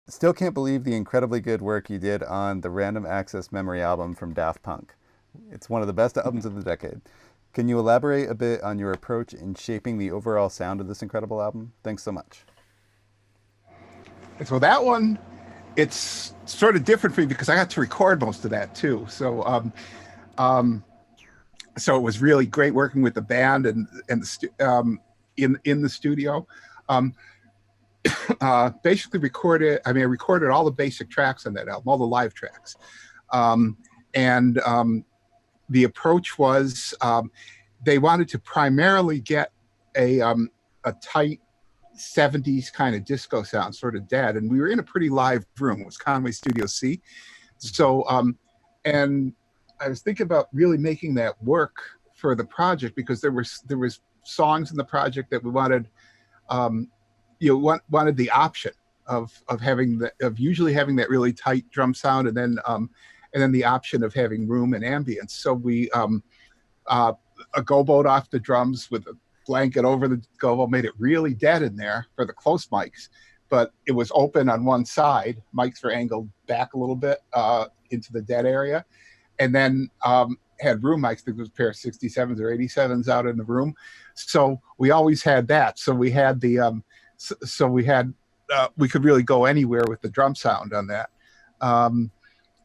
Still can't believe the incredibly good work you did on the Random Access Memory album from Daft Punk. It's one of the best albums of the decade. Can you elaborate a bit on your approach in shaping the overall sound of this incredible album? Thanks so much. And so that one, it's sort of different for me because I got to record most of that too. Um, so it was really great working with the band and in the studio. Um, Basically recorded. I mean, I recorded all the basic tracks on that album, all the live tracks, um, and the approach was they wanted to primarily get a tight 70s kind of disco sound, sort of dead. And we were in a pretty live room. It was Conway Studio C. And I was thinking about really making that work for the project because there was songs in the project that we wanted, um, wanted the option of having of usually having that really tight drum sound, and then the option of having room and ambience. So we uh, a gobo off the drums with a blanket over the gobo made it really dead in there for the close mics, but it was open on one side. Mics were angled back a little bit into the dead area, and then had room mics. I think there was a pair of 67s or 87s out in the room, so we always had that. So we had we could really go anywhere with the drum sound on that. Um,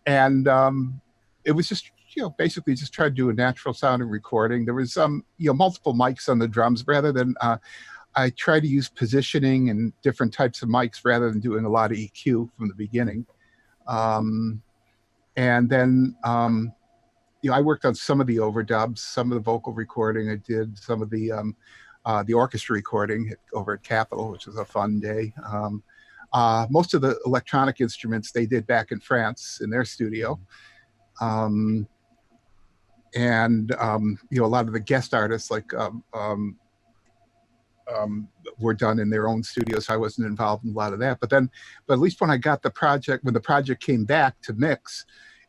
and It was just basically just try to do a natural sounding recording. There was multiple mics on the drums rather than I tried to use positioning and different types of mics rather than doing a lot of EQ from the beginning. um, and then I worked on some of the overdubs, some of the vocal recording. I did some of the orchestra recording over at Capitol, which was a fun day. Most of the electronic instruments they did back in France in their studio. Um, and A lot of the guest artists were done in their own studios. So I wasn't involved in a lot of that. But at least when the project came back to mix,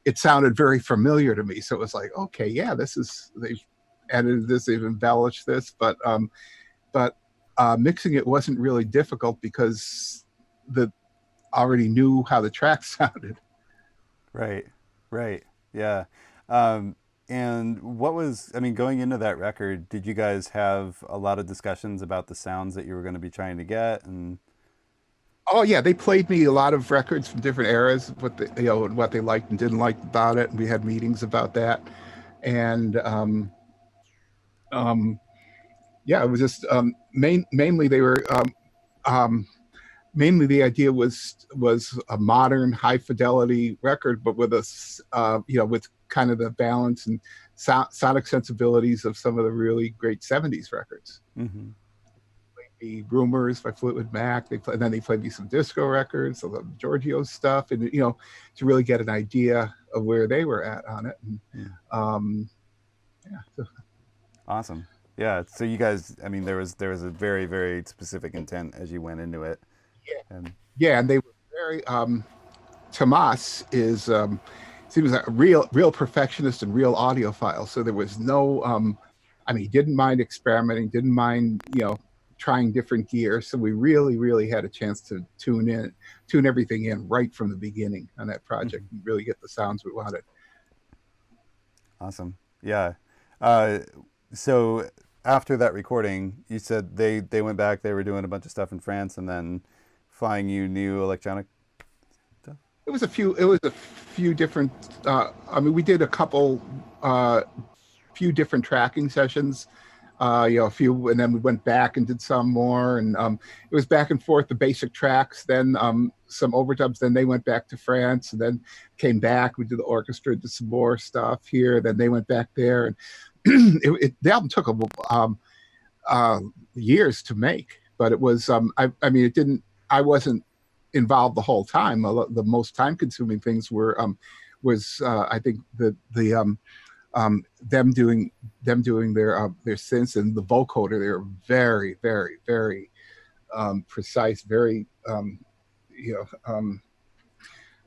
it sounded very familiar to me. So it was like, okay, yeah, they've edited this, they've embellished this, but mixing it wasn't really difficult because the already knew how the track sounded. Right, right, yeah. Um, and what was, I mean, going into that record, did you guys have a lot of discussions about the sounds that you were going to be trying to get? And Oh yeah, they played me a lot of records from different eras, what they liked and didn't like about it, and we had meetings about that. And um, Yeah, it was just mainly they were um, mainly the idea was a modern high fidelity record, but with with kind of the balance and sonic sensibilities of some of the really great 70s records. mhm. The Rumors by Fleetwood Mac. And then they played me some disco records, some of Giorgio's stuff, and to really get an idea of where they were at on it. And Mm. um, yeah, so, Awesome. Yeah. So you guys, I mean, there was a very very specific intent as you went into it, yeah, and yeah, and they were very. Tomas is seems like a real perfectionist and real audiophile. So there was no I mean, he didn't mind experimenting, didn't mind, trying different gear. So we really had a chance to tune everything in right from the beginning on that project mhm. and really get the sounds we wanted. Awesome. Yeah. Uh, so after that recording, you said they went back. They were doing a bunch of stuff in France, and then flying you new electronic stuff. It was a few different I mean, we did a couple few different tracking sessions, a few, and then we went back and did some more, and it was back and forth, the basic tracks, then some overdubs, then they went back to France, and then came back. We did the orchestra, did some more stuff here, then they went back there, and the album took um, years to make, but it was, I mean, it didn't, I wasn't involved the whole time. The most time consuming things was I think them doing their synths and the vocoder. They were very precise, very you know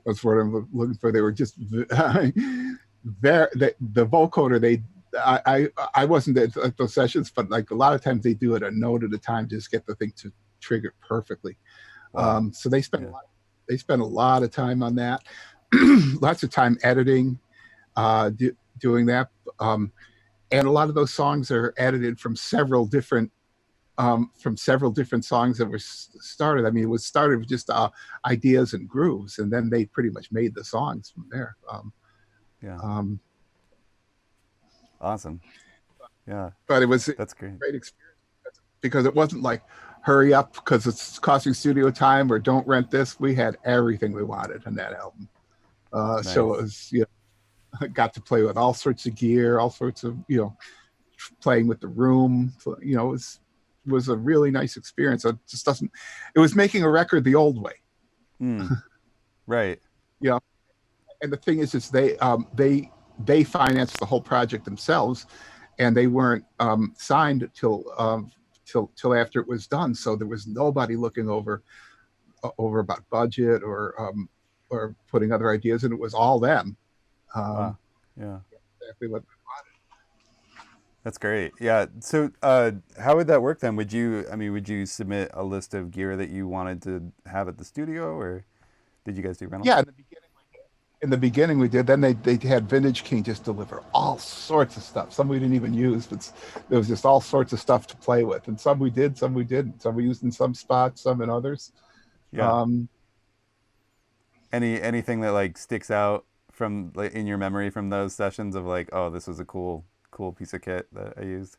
what's the word I'm looking for. They were just very the vocoder. I wasn't at those sessions, but like a lot of times they do it a note at a time, just get the thing to trigger perfectly. Wow. So they spent a Yeah. lot. they spent a lot of time on that, lots of time editing, doing that. And a lot of those songs are edited from several different songs that were started. I mean, it was started with just ideas and grooves, and then they pretty much made the songs from there. Yeah. Um, Awesome. Yeah. but it was a That's great. great experience because it wasn't like hurry up because it's costing studio time or don't rent this. We had everything we wanted on that album. So it Nice. was, got to play with all sorts of gear, all sorts of, playing with the room. It was a really nice experience. It just doesn't. It was making a record the old way. Mm, right. Yeah. And the thing is they financed the whole project themselves, and they weren't signed till after it was done. So there was nobody looking over about budget or putting other ideas, and it was all them. Wow. Yeah. Exactly what. That's great. Yeah. So, how would that work then? Would you submit a list of gear that you wanted to have at the studio, or did you guys do rentals? Yeah, in the beginning we did. Then they had Vintage King just deliver all sorts of stuff. Some we didn't even use, but there was just all sorts of stuff to play with. And some we did, some we didn't. Some we used in some spots, some in others. Yeah. Um, Anything that like sticks out from like in your memory from those sessions of like, oh, this was a cool piece of kit that I used.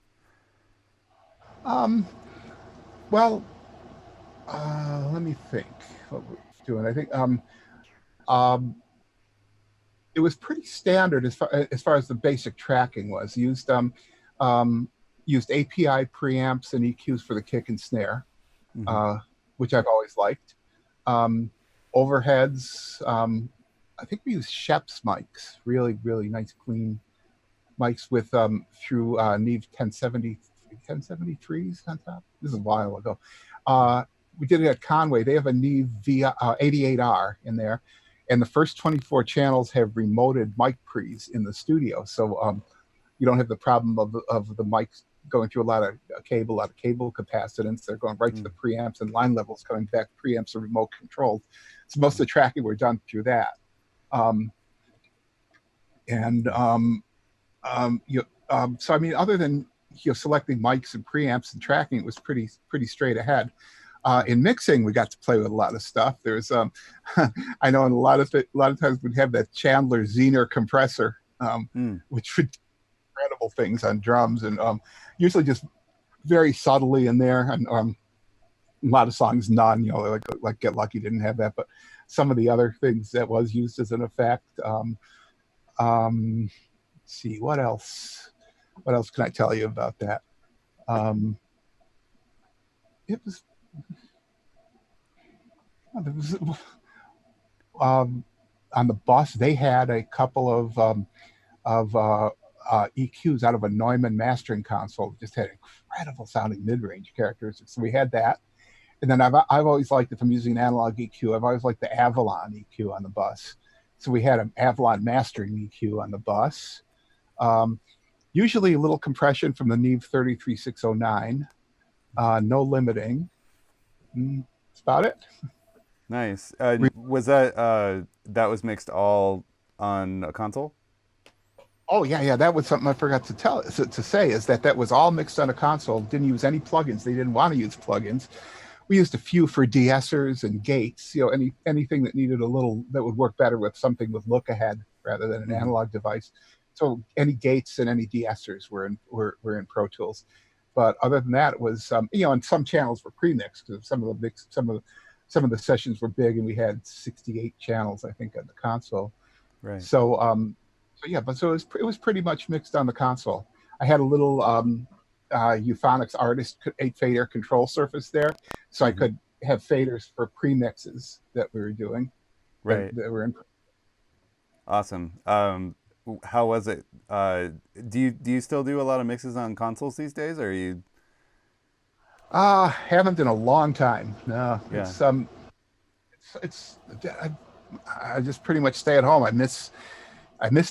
um, well, let me think. What we're doing, I think um, it was pretty standard as far as the basic tracking was. Um, used API preamps and EQs for the kick and snare, Mm-hmm. uh, which I've always liked. Um, Overheads. I think we used Shep's mics, really, really nice, clean mics with through Neve 1073s on top. This is a while ago. We did it at Conway. They have a Neve 88R in there, and the first 24 channels have remoted mic pre's in the studio, so you don't have the problem of the mics going through a lot of cable capacitance. They're going right to Mm. the preamps and line levels coming back. Preamps are remote controlled, so most of the tracking were done through that. Um, and so I mean, other than selecting mics and preamps and tracking, it was pretty straight ahead. In mixing, we got to play with a lot of stuff. There's I know in a lot of times we'd have that Chandler Zener compressor, Mm. which would do incredible things on drums, and usually just very subtly in there. And a lot of songs, none. Like Get Lucky didn't have that, but some of the other things that was used as an effect. Let's see, what else? What else can I tell you about that? It was, there was on the bus. They had a couple of EQs out of a Neumann mastering console. Just had incredible sounding mid-range characteristics. So we had that. And then I've always liked, if I'm using an analog EQ, I've always liked the Avalon EQ on the bus. So we had an Avalon mastering EQ on the bus. Usually a little compression from the Neve 33609. No limiting. That's about it. Nice. Was that was mixed all on a console? Oh yeah. That was something I forgot to say, is that was all mixed on a console. Didn't use any plugins. They didn't want to use plugins. We used a few for de-essers and gates. Anything that needed that would work better with something with look ahead rather than an Mm-hmm. analog device. So any gates and any de-essers were in Pro Tools. But other than that, it was and some channels were pre-mixed because some of the sessions were big, and we had 68 channels, I think, on the console. Right. So yeah, but it was pretty much mixed on the console. I had a little Euphonics Artist 8-fader control surface there, so I could have faders for pre-mixes that we were doing. Right. That were in. Awesome. How was it? Do you still do a lot of mixes on consoles these days, or are you? Haven't in a long time. No, Yeah. it's I just pretty much stay at home. I miss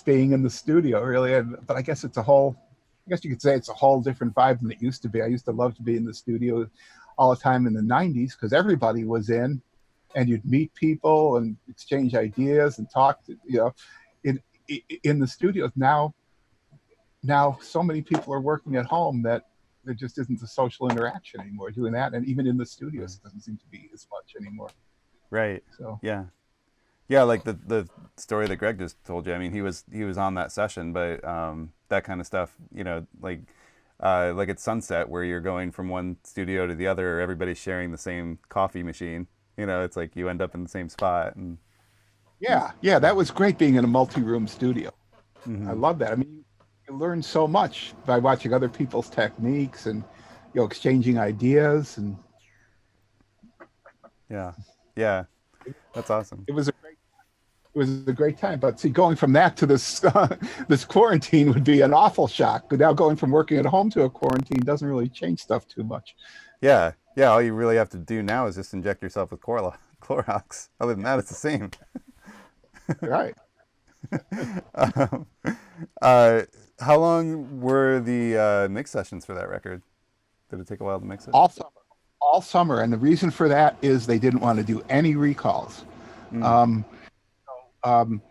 being in the studio, really. But I guess you could say it's a whole different vibe than it used to be. I used to love to be in the studio all the time in the 90s because everybody was in. and you'd meet people and exchange ideas and talk to, in in the studios now so many people are working at home that there just isn't the social interaction anymore doing that, and even in the Right. studios it doesn't seem to be as much anymore. Right. So Yeah. Yeah, like the story that Greg just told you. I mean, he was on that session, but that kind of stuff, like at Sunset, where you're going from one studio to the other, everybody's sharing the same coffee machine. It's like you end up in the same spot, and yeah, that was great being in a multi-room studio. I hmm love that. I mean, you learn so much by watching other people's techniques and exchanging ideas, and yeah, yeah, that's awesome. it was a it was a great time. But see, going from that to this this quarantine would be an awful shock. But now going from working at home to a quarantine doesn't really change stuff too much. Yeah, yeah. All you really have to do now is just inject yourself with Clorox. Other than that, it's the same. Right. um, uh, how long were the mix sessions for that record? Did it take a while to mix it? All summer, all summer, and the reason for that is they didn't want to do any recalls. Mm. Um, um,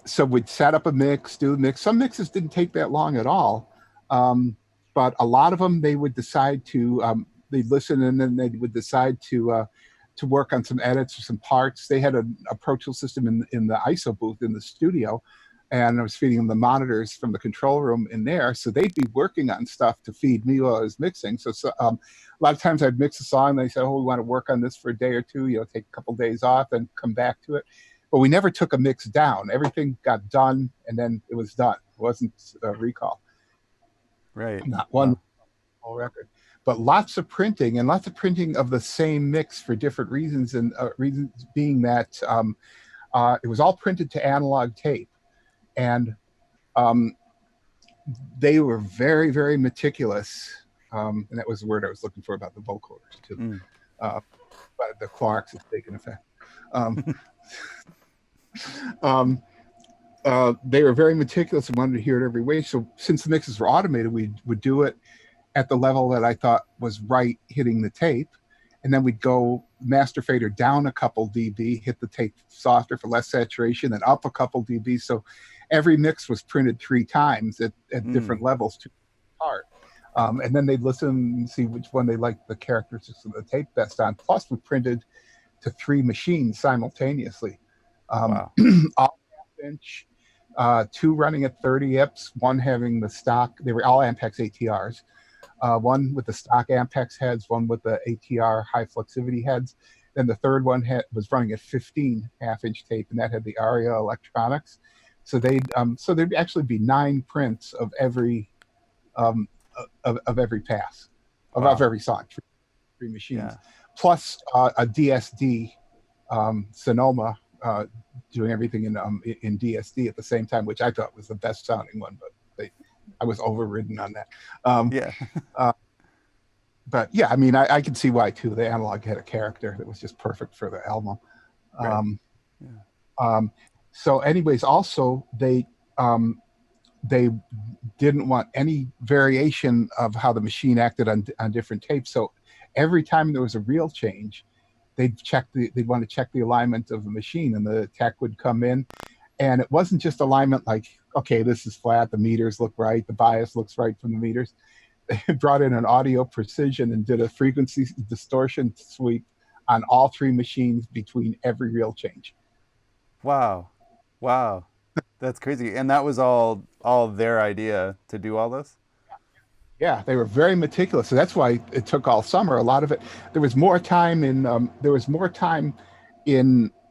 so we'd set up a mix, do a mix. Some mixes didn't take that long at all, but a lot of them they would decide to they'd listen and then they would decide to work on some edits or some parts. They had a Pro Tool system in the ISO booth in the studio, and I was feeding them the monitors from the control room in there. So they'd be working on stuff to feed me while I was mixing. A lot of times I'd mix a song and they said, "Oh, we want to work on this for a day or two. Take a couple of days off and come back to it." But we never took a mix down. Everything got done and then it was done. It wasn't a recall. Right. Not one Wow. whole record. But lots of printing and lots of printing of the same mix for different reasons, and reasons being that it was all printed to analog tape, and um, they were very, very meticulous. And that was the word I was looking for about the vocoders too. Mm. Uh, but the Clarks is taking effect. Um, um, they were very meticulous and wanted to hear it every way. So since the mixes were automated, we would do it at the level that I thought was right, hitting the tape. And then we'd go master fader down a couple dB, hit the tape softer for less saturation, then up a couple dB. So every mix was printed 3 times at different Mm. levels to part. And then they'd listen and see which one they liked the characteristics of the tape best on. Plus, we printed to 3 machines simultaneously. Wow. All half-inch, 2 running at 30 IPS, one having the stock. They were all Ampex ATRs. One with the stock Ampex heads, one with the ATR high fluxivity heads. Then the third one was running at 15 half-inch tape, and that had the ARIA electronics. So there'd actually be 9 prints of every um, of every pass of Wow. every song, 3 machines, Yeah. plus a DSD Sonoma doing everything in DSD at the same time, which I thought was the best sounding one, but I was overridden on that. Um, Yeah. uh, but yeah, I mean, I can see why too. The analog had a character that was just perfect for the album. Right. Um, Yeah. so, anyways, also they didn't want any variation of how the machine acted on different tapes. So every time there was a real change, they'd want to check the alignment of the machine, and the tech would come in, and it wasn't just alignment like, okay, this is flat, the meters look right, the bias looks right from the meters. They brought in an audio precision and did a frequency distortion sweep on all 3 machines between every real change. Wow. Wow. That's crazy. And that was all their idea to do all this? Yeah, they were very meticulous. So that's why it took all summer. A lot of it, there was more time in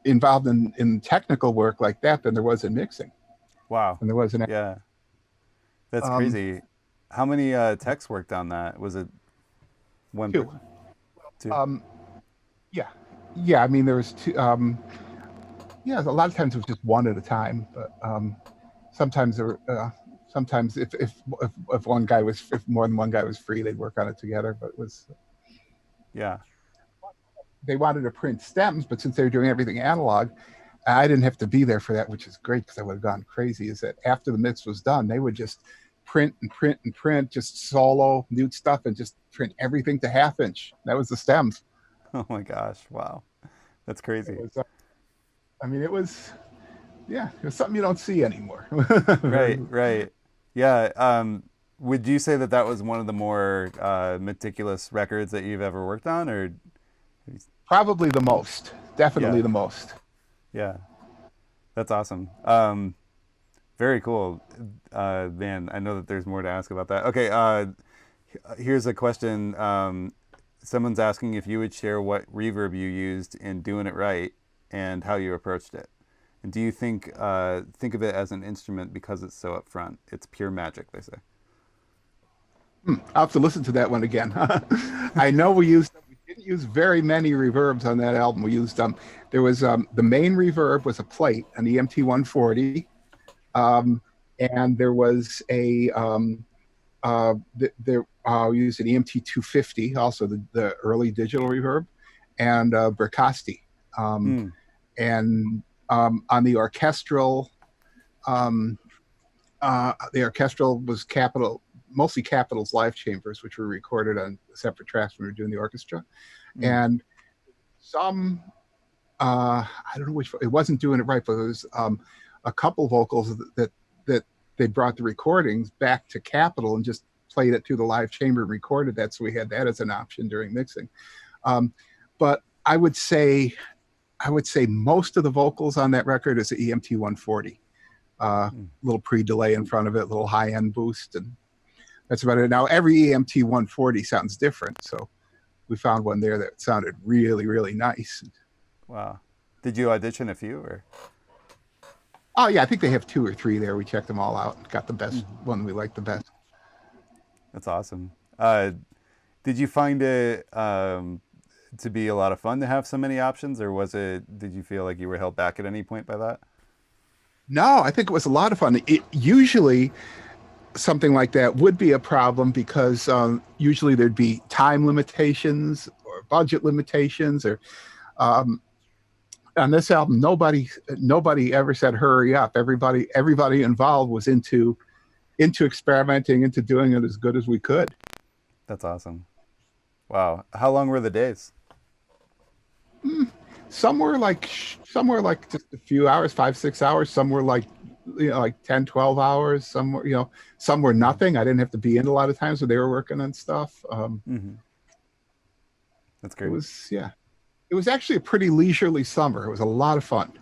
involved in technical work like that than there was in mixing. Wow. And there was an Yeah. That's um, crazy. How many techs worked on that? Was it one 2. person? Two? Um, yeah, yeah. I mean, there was 2. Yeah, a lot of times it was just one at a time, but sometimes there were. Sometimes if one guy was if more than one guy was free, they'd work on it together. But it was Yeah. they wanted to print stems, but since they were doing everything analog, I didn't have to be there for that, which is great because I would have gone crazy. Is that after the mix was done, they would just print and print and print, just solo mute stuff and just print everything to half-inch. That was the stems. Oh my gosh. Wow. That's It crazy. was, I mean, it was, yeah, it was something you don't see anymore. Right, Very, right. Yeah. Would you say that that was one of the more meticulous records that you've ever worked on, or probably the most, definitely yeah, the most. yeah, that's awesome. Very cool. Man, I know that there's more to ask about that. Okay, here's a question. Someone's asking if you would share what reverb you used in doing it right and how you approached it. And do you think of it as an instrument because it's so upfront? It's pure magic, they say. I'll have to listen to that one again. I know we didn't use very many reverbs on that album. We used there was the main reverb was a plate, an EMT 140, um, and there was a there we used an EMT 250, also the early digital reverb, and Bricasti, um, Hmm. and on um, the orchestral was Capital, mostly Capitol's live chambers, which were recorded on separate tracks when we were doing the orchestra. Hmm. And some, I don't know which, it wasn't doing it right, but it was a couple vocals that they brought the recordings back to Capitol and just played it through the live chamber and recorded that. So we had that as an option during mixing. Um, but I would say most of the vocals on that record is the EMT 140. Hmm. Little pre-delay in front of it, little high-end boost, and that's about it. Now every EMT 140 sounds different, so we found one there that sounded really, really nice. Wow. Did you audition a few or? Oh yeah, I think they have two or three there. We checked them all out, got the best Mhm. one we liked the best. That's awesome. Did you find it to be a lot of fun to have so many options, or did you feel like you were held back at any point by that? No, I think it was a lot of fun. Usually something like that would be a problem because usually there'd be time limitations or budget limitations or um, on this album nobody ever said hurry up. Everybody involved was into experimenting, into doing it as good as we could. That's awesome. Wow. How long were the days? Mm, somewhere like just a few hours, 5 6 hours. Some were like, like 10 12 hours. Some were, some were Hmm. nothing. I didn't have to be in a lot of times, so they were working on stuff. Hmm. That's It great. was, yeah, it was actually a pretty leisurely summer. It was a lot of fun.